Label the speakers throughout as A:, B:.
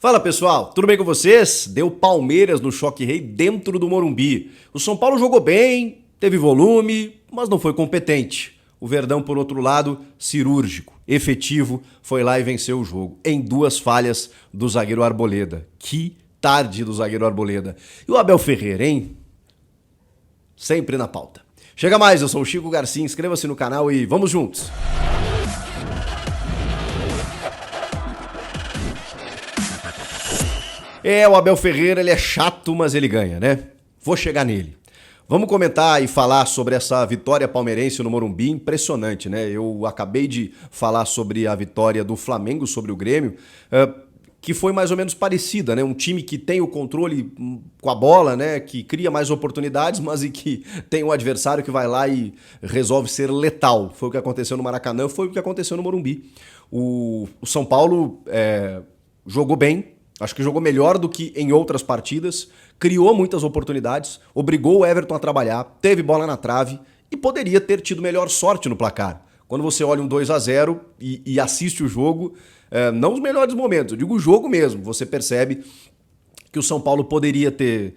A: Fala pessoal, tudo bem com vocês? Deu Palmeiras no Choque Rei dentro do Morumbi. O São Paulo jogou bem, teve volume, mas não foi competente. O Verdão, por outro lado, cirúrgico, efetivo, foi lá e venceu o jogo, em duas falhas do zagueiro Arboleda. Que tarde do zagueiro Arboleda. E o Abel Ferreira, hein? Sempre na pauta. Chega mais, eu sou o Chico Garcia, inscreva-se no canal e vamos juntos! O Abel Ferreira, ele é chato, mas ele ganha, né? Vou chegar nele. Vamos comentar e falar sobre essa vitória palmeirense no Morumbi, impressionante, né? Eu acabei de falar sobre a vitória do Flamengo sobre o Grêmio, que foi mais ou menos parecida, né? Um time que tem o controle com a bola, né? Que cria mais oportunidades, mas e que tem um adversário que vai lá e resolve ser letal. Foi o que aconteceu no Maracanã, foi o que aconteceu no Morumbi. O São Paulo jogou bem, acho que jogou melhor do que em outras partidas, criou muitas oportunidades, obrigou o Everton a trabalhar, teve bola na trave e poderia ter tido melhor sorte no placar. Quando você olha um 2-0 e assiste o jogo, não os melhores momentos, eu digo o jogo mesmo, você percebe que o São Paulo poderia ter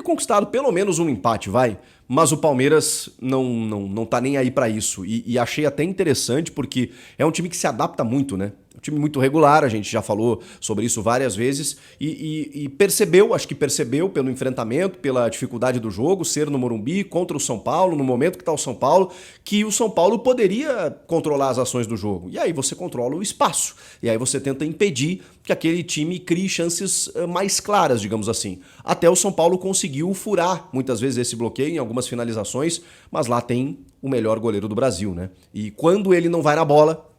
A: conquistado pelo menos um empate, vai. Mas o Palmeiras não tá nem aí pra isso. E achei até interessante porque é um time que se adapta muito, né? É um time muito regular, a gente já falou sobre isso várias vezes. E percebeu, acho que percebeu pelo enfrentamento, pela dificuldade do jogo, ser no Morumbi contra o São Paulo, no momento que tá o São Paulo, que o São Paulo poderia controlar as ações do jogo. E aí você controla o espaço. E aí você tenta impedir que aquele time crie chances mais claras, digamos assim. Até o São Paulo conseguiu furar muitas vezes esse bloqueio em algumas finalizações, mas lá tem o melhor goleiro do Brasil, né? E quando ele não vai na bola,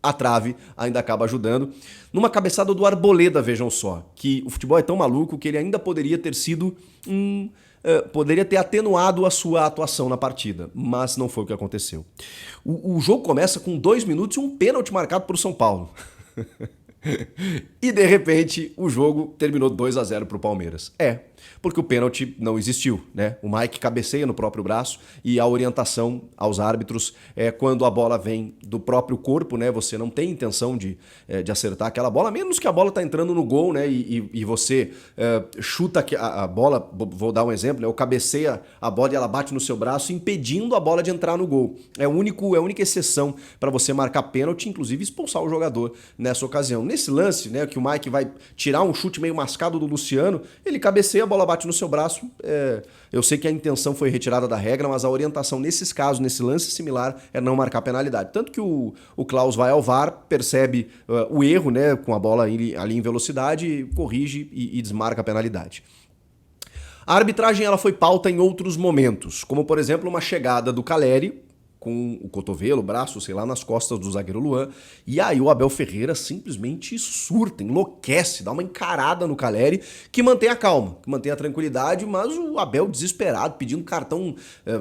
A: a trave ainda acaba ajudando. Numa cabeçada do Arboleda, vejam só, que o futebol é tão maluco que ele ainda poderia ter sido poderia ter atenuado a sua atuação na partida, mas não foi o que aconteceu. O jogo começa com 2 minutos e um pênalti marcado por São Paulo. E de repente o jogo terminou 2-0 pro Palmeiras. Porque o pênalti não existiu, né? O Mike cabeceia no próprio braço e a orientação aos árbitros é quando a bola vem do próprio corpo, né? Você não tem intenção de acertar aquela bola, menos que a bola tá entrando no gol, né? E você chuta a bola, vou dar um exemplo, né? Ou cabeceia a bola e ela bate no seu braço, impedindo a bola de entrar no gol. É a única exceção para você marcar pênalti, inclusive expulsar o jogador nessa ocasião. Nesse lance, né, que o Mike vai tirar um chute meio mascado do Luciano, ele cabeceia, a bola bate no seu braço. Eu sei que a intenção foi retirada da regra, mas a orientação nesses casos, nesse lance similar, é não marcar penalidade. Tanto que o Klaus vai ao VAR, percebe o erro, né, com a bola ali em velocidade, corrige e desmarca a penalidade. A arbitragem ela foi pauta em outros momentos, como por exemplo uma chegada do Caleri, com o cotovelo, o braço, sei lá, nas costas do zagueiro Luan. E aí o Abel Ferreira simplesmente surta, enlouquece, dá uma encarada no Caleri, que mantém a calma, que mantém a tranquilidade, mas o Abel desesperado, pedindo cartão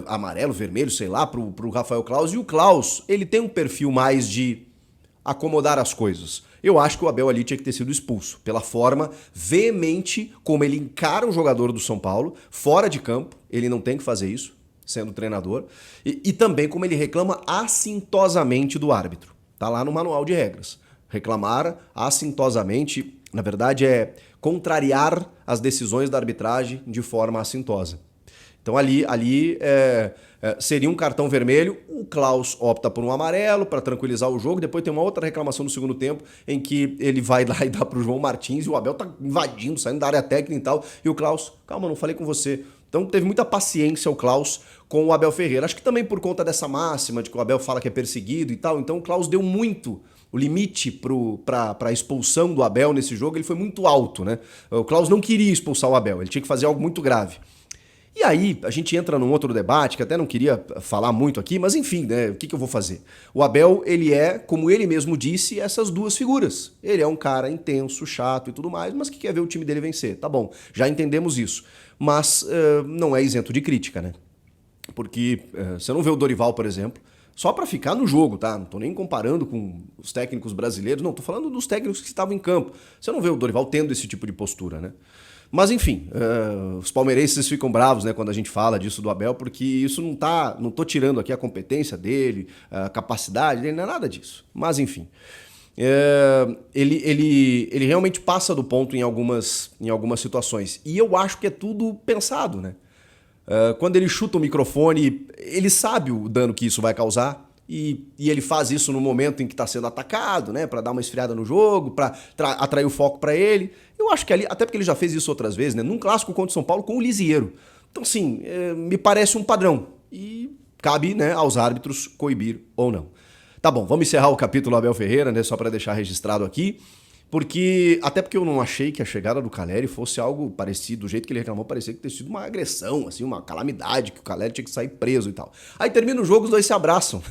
A: amarelo, vermelho, sei lá, pro Rafael Klaus. E o Klaus, ele tem um perfil mais de acomodar as coisas. Eu acho que o Abel ali tinha que ter sido expulso, pela forma veemente como ele encara o jogador do São Paulo, fora de campo, ele não tem que fazer isso, sendo treinador, e também como ele reclama assintosamente do árbitro. Tá lá no manual de regras. Reclamar assintosamente, na verdade, é contrariar as decisões da arbitragem de forma assintosa. Então ali seria um cartão vermelho, o Klaus opta por um amarelo para tranquilizar o jogo, depois tem uma outra reclamação no segundo tempo em que ele vai lá e dá pro João Martins e o Abel tá invadindo, saindo da área técnica e tal, e o Klaus, calma, não falei com você. Então teve muita paciência o Klaus com o Abel Ferreira. Acho que também por conta dessa máxima de que o Abel fala que é perseguido e tal, então o Klaus deu muito. O limite para a expulsão do Abel nesse jogo ele foi muito alto, né? O Klaus não queria expulsar o Abel, ele tinha que fazer algo muito grave. E aí a gente entra num outro debate que até não queria falar muito aqui, mas enfim, né? O que eu vou fazer? O Abel, ele é, como ele mesmo disse, essas duas figuras. Ele é um cara intenso, chato e tudo mais, mas que quer ver o time dele vencer. Tá bom, já entendemos isso. Mas não é isento de crítica, né? Porque você não vê o Dorival, por exemplo, só para ficar no jogo, tá? Não tô nem comparando com os técnicos brasileiros, não, tô falando dos técnicos que estavam em campo. Você não vê o Dorival tendo esse tipo de postura, né? Mas enfim, os palmeirenses ficam bravos, né, quando a gente fala disso do Abel, porque isso não tô tirando aqui a competência dele, a capacidade dele, não é nada disso. Mas enfim. ele realmente passa do ponto em algumas situações. E eu acho que é tudo pensado, né? Quando ele chuta o microfone, ele sabe o dano que isso vai causar. E ele faz isso no momento em que está sendo atacado, né? Para dar uma esfriada no jogo, para atrair o foco para ele. Eu acho que ali, até porque ele já fez isso outras vezes, né? Num clássico contra o São Paulo com o Lisieiro. Então, assim, me parece um padrão. E cabe, né, aos árbitros coibir ou não. Tá bom, vamos encerrar o capítulo Abel Ferreira, né? Só para deixar registrado aqui. Até porque eu não achei que a chegada do Caleri fosse algo parecido, do jeito que ele reclamou, parecia que ter sido uma agressão, assim, uma calamidade, que o Caleri tinha que sair preso e tal. Aí termina o jogo, os dois se abraçam.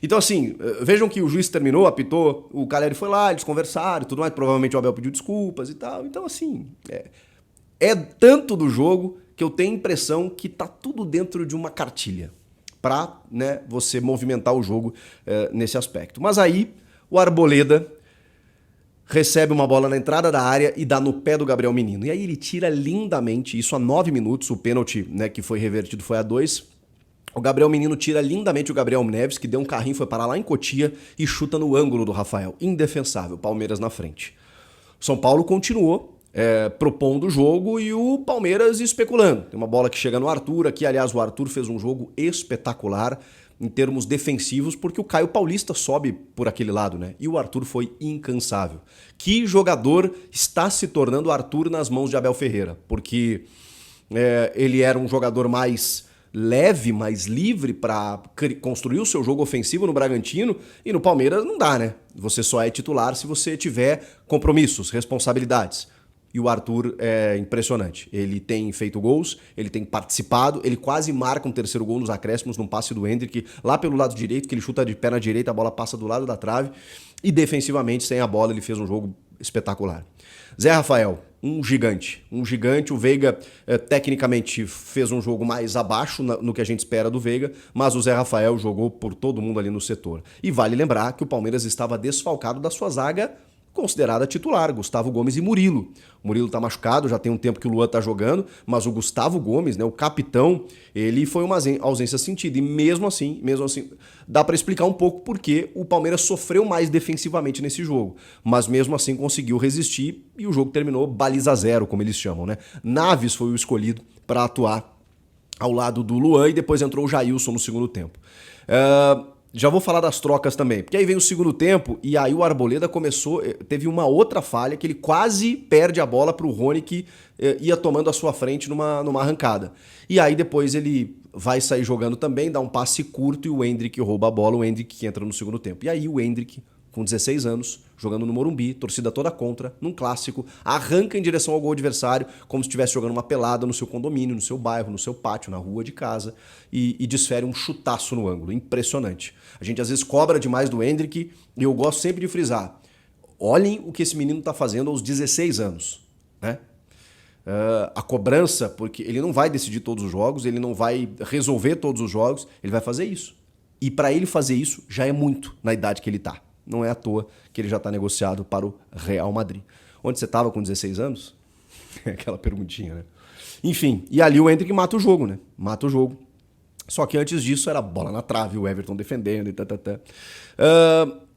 A: Então, assim, vejam que o juiz terminou, apitou, o Caleri foi lá, eles conversaram e tudo mais, provavelmente o Abel pediu desculpas e tal. Então, assim, é tanto do jogo que eu tenho a impressão que tá tudo dentro de uma cartilha para, né, você movimentar o jogo nesse aspecto. Mas aí, o Arboleda recebe uma bola na entrada da área e dá no pé do Gabriel Menino. E aí ele tira lindamente, isso a 9 minutos, o pênalti, né, que foi revertido foi a 2. O Gabriel Menino tira lindamente o Gabriel Neves, que deu um carrinho, foi parar lá em Cotia e chuta no ângulo do Rafael. Indefensável, Palmeiras na frente. São Paulo continuou propondo o jogo e o Palmeiras especulando. Tem uma bola que chega no Arthur, aqui aliás o Arthur fez um jogo espetacular em termos defensivos, porque o Caio Paulista sobe por aquele lado, né? E o Arthur foi incansável. Que jogador está se tornando o Arthur nas mãos de Abel Ferreira? Porque ele era um jogador mais leve, mais livre para construir o seu jogo ofensivo no Bragantino, e no Palmeiras não dá, né? Você só é titular se você tiver compromissos, responsabilidades. E o Arthur é impressionante. Ele tem feito gols, ele tem participado, ele quase marca um terceiro gol nos acréscimos num passe do Hendrick lá pelo lado direito, que ele chuta de pé na direita, a bola passa do lado da trave. E defensivamente, sem a bola, ele fez um jogo espetacular. Zé Rafael, um gigante. O Veiga tecnicamente fez um jogo mais abaixo no que a gente espera do Veiga, mas o Zé Rafael jogou por todo mundo ali no setor. E vale lembrar que o Palmeiras estava desfalcado da sua zaga considerada titular, Gustavo Gomes e Murilo. O Murilo tá machucado, já tem um tempo que o Luan tá jogando, mas o Gustavo Gomes, né, o capitão, ele foi uma ausência sentida. E mesmo assim, dá para explicar um pouco porque o Palmeiras sofreu mais defensivamente nesse jogo. Mas mesmo assim conseguiu resistir e o jogo terminou baliza zero, como eles chamam, né? Naves foi o escolhido para atuar ao lado do Luan e depois entrou o Jailson no segundo tempo. Já vou falar das trocas também, porque aí vem o segundo tempo e aí o Arboleda teve uma outra falha que ele quase perde a bola para o Rony que ia tomando a sua frente numa arrancada. E aí depois ele vai sair jogando também, dá um passe curto e o Hendrick rouba a bola, o Hendrick que entra no segundo tempo. E aí o Hendrick, com 16 anos, jogando no Morumbi, torcida toda contra, num clássico, arranca em direção ao gol adversário, como se estivesse jogando uma pelada no seu condomínio, no seu bairro, no seu pátio, na rua de casa, e desfere um chutaço no ângulo. Impressionante. A gente às vezes cobra demais do Hendrick, e eu gosto sempre de frisar. Olhem o que esse menino está fazendo aos 16 anos, né? A cobrança, porque ele não vai decidir todos os jogos, ele não vai resolver todos os jogos, ele vai fazer isso. E para ele fazer isso, já é muito na idade que ele está. Não é à toa que ele já está negociado para o Real Madrid. Onde você estava com 16 anos? Aquela perguntinha, né? Enfim, e ali o Hendrick mata o jogo, né? Mata o jogo. Só que antes disso era bola na trave, o Everton defendendo e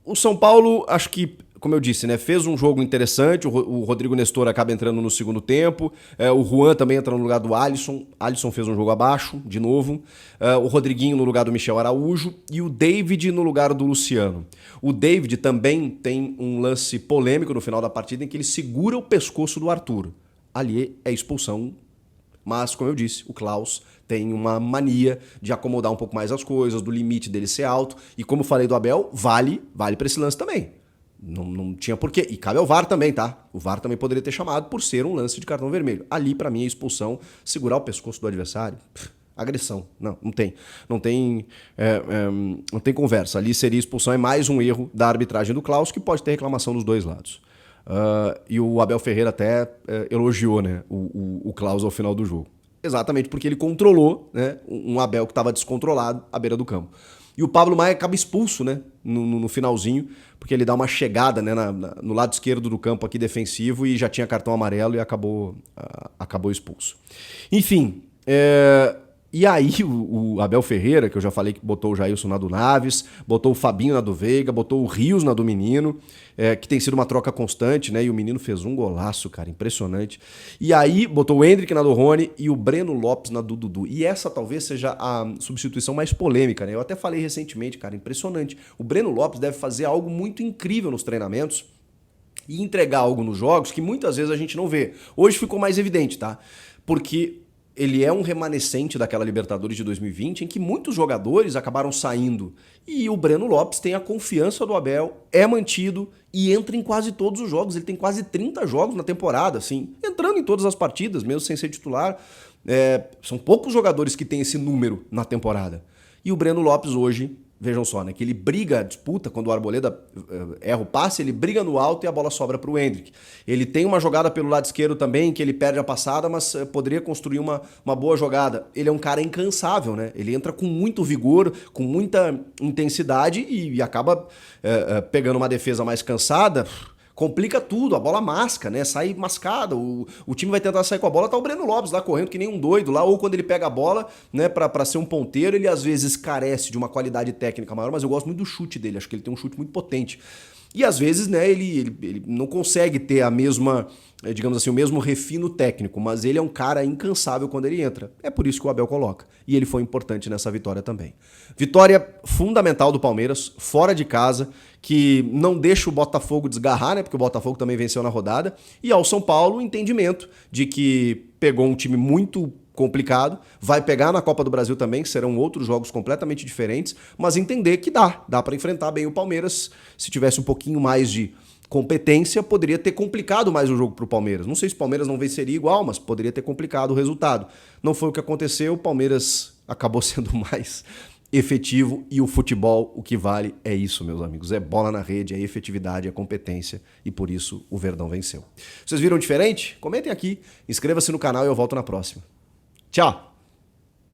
A: o São Paulo, acho que, como eu disse, né, fez um jogo interessante. O Rodrigo Nestor acaba entrando no segundo tempo. O Juan também entra no lugar do Alisson. Alisson fez um jogo abaixo, de novo. O Rodriguinho no lugar do Michel Araújo. E o David no lugar do Luciano. O David também tem um lance polêmico no final da partida em que ele segura o pescoço do Arthur. Ali é expulsão. Mas, como eu disse, o Klaus tem uma mania de acomodar um pouco mais as coisas, do limite dele ser alto. E como eu falei do Abel, vale para esse lance também. Não tinha porquê. E cabe ao VAR também, tá? O VAR também poderia ter chamado por ser um lance de cartão vermelho. Ali, pra mim, a expulsão, segurar o pescoço do adversário, agressão. Não tem. Não tem conversa. Ali seria expulsão, é mais um erro da arbitragem do Klaus, que pode ter reclamação dos dois lados. E o Abel Ferreira até elogiou, né, o Klaus ao final do jogo. Exatamente porque ele controlou, né, um Abel que estava descontrolado à beira do campo. E o Pablo Maia acaba expulso, né, no finalzinho, porque ele dá uma chegada, né, no lado esquerdo do campo aqui defensivo e já tinha cartão amarelo e acabou expulso. Enfim, E aí o Abel Ferreira, que eu já falei que botou o Jailson na do Naves, botou o Fabinho na do Veiga, botou o Rios na do Menino, que tem sido uma troca constante, né? E o Menino fez um golaço, cara, impressionante. E aí botou o Endrick na do Rony e o Breno Lopes na do Dudu. E essa talvez seja a substituição mais polêmica, né? Eu até falei recentemente, cara, impressionante. O Breno Lopes deve fazer algo muito incrível nos treinamentos e entregar algo nos jogos que muitas vezes a gente não vê. Hoje ficou mais evidente, tá? Porque ele é um remanescente daquela Libertadores de 2020 em que muitos jogadores acabaram saindo. E o Breno Lopes tem a confiança do Abel, é mantido e entra em quase todos os jogos. Ele tem quase 30 jogos na temporada, assim, entrando em todas as partidas, mesmo sem ser titular. São poucos jogadores que têm esse número na temporada. E o Breno Lopes hoje, vejam só, né, que ele briga, disputa, quando o Arboleda erra o passe, ele briga no alto e a bola sobra para o Endrick. Ele tem uma jogada pelo lado esquerdo também, que ele perde a passada, mas poderia construir uma boa jogada. Ele é um cara incansável, né? Ele entra com muito vigor, com muita intensidade e acaba pegando uma defesa mais cansada. Complica tudo, a bola masca, né? Sai mascada, o time vai tentar sair com a bola, tá o Breno Lopes lá correndo que nem um doido lá, ou quando ele pega a bola, né, pra ser um ponteiro, ele às vezes carece de uma qualidade técnica maior, mas eu gosto muito do chute dele, acho que ele tem um chute muito potente. E às vezes, né, ele não consegue ter a mesma, digamos assim, o mesmo refino técnico, mas ele é um cara incansável quando ele entra. É por isso que o Abel coloca. E ele foi importante nessa vitória também. Vitória fundamental do Palmeiras, fora de casa, que não deixa o Botafogo desgarrar, né, porque o Botafogo também venceu na rodada. E ao São Paulo, o entendimento de que pegou um time muito complicado, vai pegar na Copa do Brasil também, que serão outros jogos completamente diferentes, mas entender que dá para enfrentar bem o Palmeiras. Se tivesse um pouquinho mais de competência, poderia ter complicado mais o jogo para o Palmeiras. Não sei se o Palmeiras não venceria igual, mas poderia ter complicado o resultado. Não foi o que aconteceu, o Palmeiras acabou sendo mais efetivo e o futebol, o que vale é isso, meus amigos. É bola na rede, é efetividade, é competência e por isso o Verdão venceu. Vocês viram diferente? Comentem aqui, inscreva-se no canal e eu volto na próxima. Tchau!